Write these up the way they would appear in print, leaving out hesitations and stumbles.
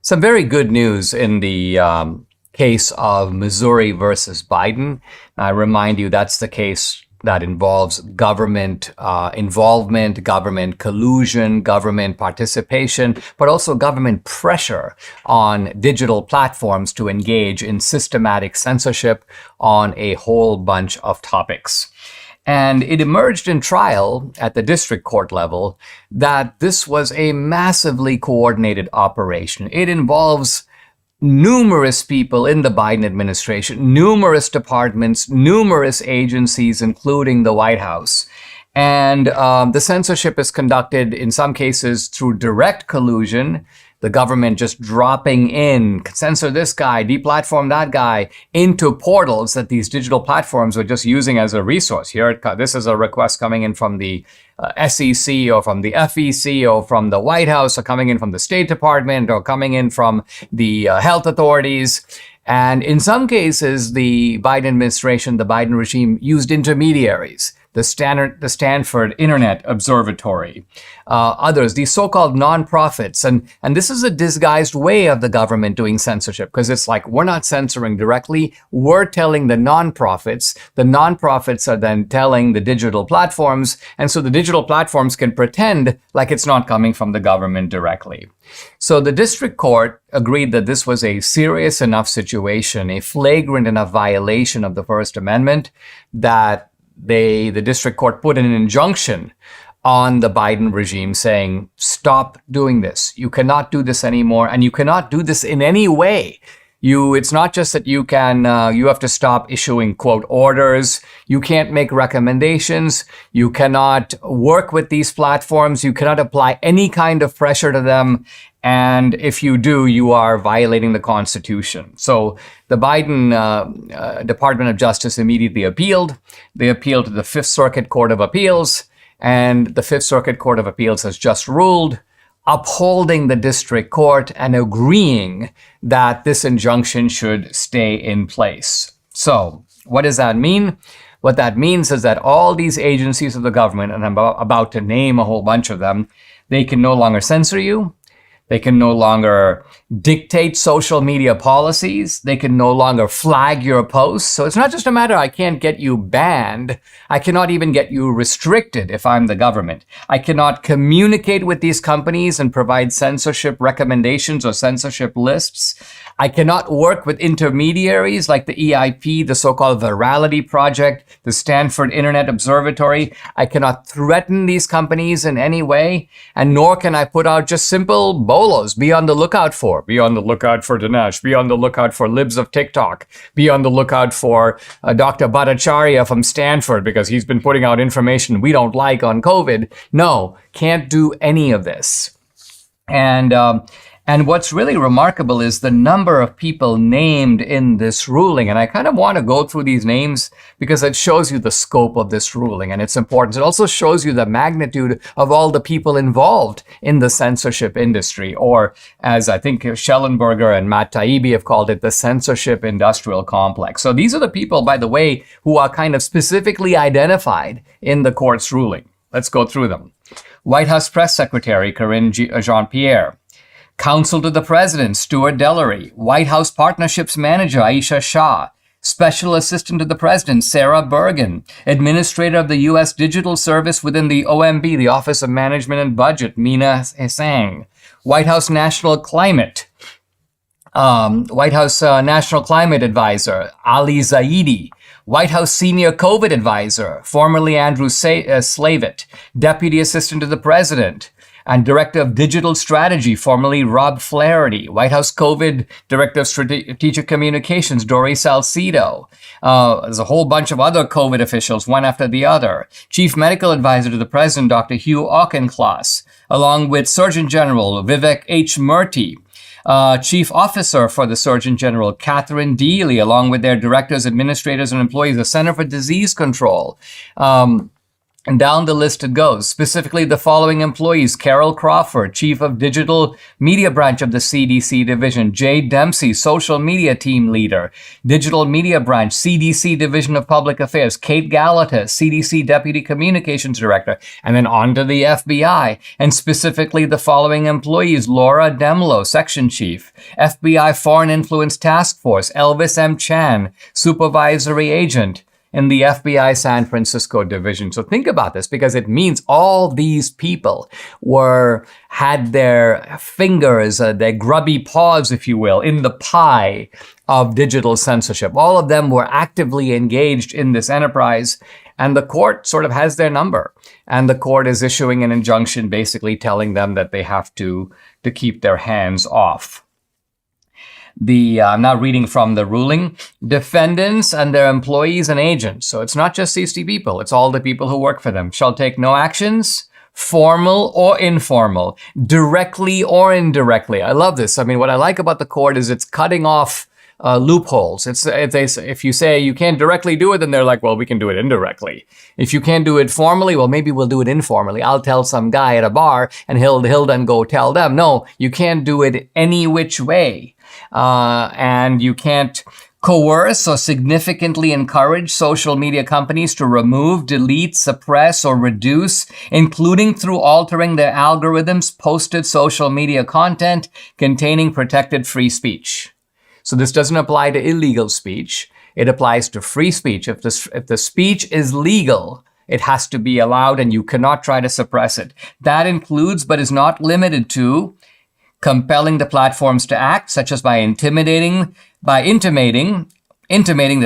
Some very good news in the case of Missouri versus Biden. I remind you that's the case that involves government involvement, government collusion, government participation, but also government pressure on digital platforms to engage in systematic censorship on a whole bunch of topics. And it emerged in trial at the district court level that this was a massively coordinated operation. It involves numerous people in the Biden administration, numerous departments, numerous agencies, including the White House. And the censorship is conducted in some cases through direct collusion, the government just dropping in, censor this guy, deplatform that guy, into portals that these digital platforms are just using as a resource. This is a request coming in from the SEC or from the FEC or from the White House or coming in from the State Department or coming in from the health authorities. And in some cases, the Biden administration, the Biden regime used intermediaries. The Stanford Internet Observatory, others, these so-called nonprofits. And this is a disguised way of the government doing censorship, because it's like, we're not censoring directly, we're telling the nonprofits are then telling the digital platforms, and so the digital platforms can pretend like it's not coming from the government directly. So the district court agreed that this was a serious enough situation, a flagrant enough violation of the First Amendment, that the district court put an injunction on the Biden regime saying, stop doing this. You cannot do this anymore, and you cannot do this in any way. It's not just that you have to stop issuing, quote, orders. You can't make recommendations. You cannot work with these platforms. You cannot apply any kind of pressure to them. And if you do, you are violating the Constitution. So the Biden Department of Justice immediately appealed. They appealed to the Fifth Circuit Court of Appeals, and the Fifth Circuit Court of Appeals has just ruled, upholding the district court and agreeing that this injunction should stay in place. So what does that mean? What that means is that all these agencies of the government, and I'm about to name a whole bunch of them, they can no longer censor you. They can no longer dictate social media policies. They can no longer flag your posts. So it's not just a matter, I can't get you banned. I cannot even get you restricted if I'm the government. I cannot communicate with these companies and provide censorship recommendations or censorship lists. I cannot work with intermediaries like the EIP, the so-called Virality Project, the Stanford Internet Observatory. I cannot threaten these companies in any way, and nor can I put out just simple bolos. Be on the lookout for. Be on the lookout for Dinesh. Be on the lookout for libs of TikTok. Be on the lookout for Dr. Bhattacharya from Stanford, because he's been putting out information we don't like on COVID. No, can't do any of this. And what's really remarkable is the number of people named in this ruling. And I kind of want to go through these names because it shows you the scope of this ruling and its importance. It also shows you the magnitude of all the people involved in the censorship industry, or as I think Schellenberger and Matt Taibbi have called it, the censorship industrial complex. So these are the people, by the way, who are kind of specifically identified in the court's ruling. Let's go through them. White House Press Secretary Karine Jean-Pierre. Counsel to the President, Stuart Dellery. White House Partnerships Manager, Aisha Shah. Special Assistant to the President, Sarah Bergen. Administrator of the U.S. Digital Service within the OMB, the Office of Management and Budget, Mina Sang. White House National Climate Advisor, Ali Zaidi. White House Senior COVID Advisor, formerly Andrew Slavitt. Deputy Assistant to the President and Director of Digital Strategy, formerly Rob Flaherty. White House COVID Director of Strategic Communications, Dory Salcido. There's a whole bunch of other COVID officials, one after the other. Chief Medical Advisor to the President, Dr. Hugh Auchincloss, along with Surgeon General Vivek H. Murthy. Chief Officer for the Surgeon General, Catherine Deely, along with their directors, administrators, and employees, the Center for Disease Control. And down the list it goes. Specifically, the following employees: Carol Crawford, Chief of Digital Media Branch of the CDC Division; Jay Dempsey, Social Media Team Leader, Digital Media Branch, CDC Division of Public Affairs; Kate Galatas, CDC Deputy Communications Director, and then on to the FBI. And specifically, the following employees: Laura Demlo, Section Chief, FBI Foreign Influence Task Force; Elvis M. Chan, Supervisory Agent in the FBI San Francisco division. So think about this, because it means all these people had their fingers, their grubby paws, if you will, in the pie of digital censorship. All of them were actively engaged in this enterprise, and the court sort of has their number. And the court is issuing an injunction basically telling them that they have to keep their hands off. I'm now reading from the ruling. Defendants and their employees and agents, so it's not just these two people, it's all the people who work for them, shall take no actions, formal or informal, directly or indirectly. I love this. I mean, what I like about the court is it's cutting off loopholes. If you say you can't directly do it, then they're like, well, we can do it indirectly. If you can't do it formally, well, maybe we'll do it informally. I'll tell some guy at a bar, and he'll then go tell them. No, you can't do it any which way. And you can't coerce or significantly encourage social media companies to remove, delete, suppress, or reduce, including through altering their algorithms, posted social media content containing protected free speech. So this doesn't apply to illegal speech. It applies to free speech. If the speech is legal, it has to be allowed, and you cannot try to suppress it. That includes, but is not limited to, compelling the platforms to act, such as by intimating that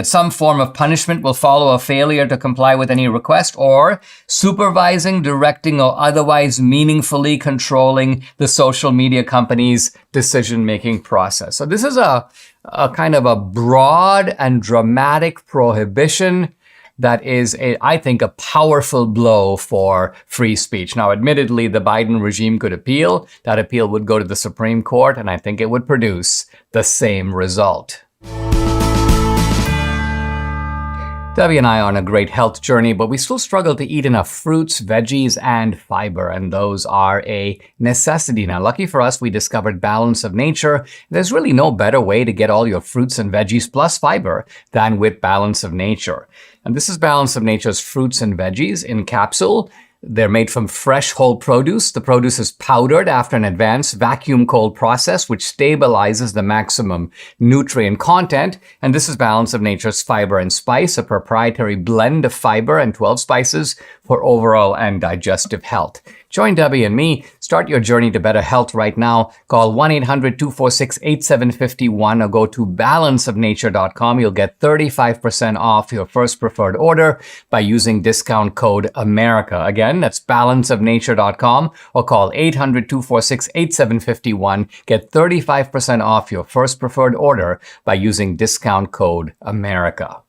some form of punishment will follow a failure to comply with any request, or supervising, directing, or otherwise meaningfully controlling the social media company's decision-making process. So this is a kind of a broad and dramatic prohibition that is, I think, a powerful blow for free speech. Now, admittedly, the Biden regime could appeal. That appeal would go to the Supreme Court, and I think it would produce the same result. Debbie and I are on a great health journey, but we still struggle to eat enough fruits, veggies, and fiber, and those are a necessity. Now, lucky for us, we discovered Balance of Nature. There's really no better way to get all your fruits and veggies plus fiber than with Balance of Nature. And this is Balance of Nature's fruits and veggies in capsule. They're made from fresh whole produce. The produce is powdered after an advanced vacuum cold process, which stabilizes the maximum nutrient content. And this is Balance of Nature's Fiber and Spice, a proprietary blend of fiber and 12 spices for overall and digestive health. Join Debbie and me. Start your journey to better health right now. Call 1-800-246-8751 or go to balanceofnature.com. You'll get 35% off your first preferred order by using discount code AMERICA. Again, that's balanceofnature.com or call 800-246-8751. Get 35% off your first preferred order by using discount code AMERICA.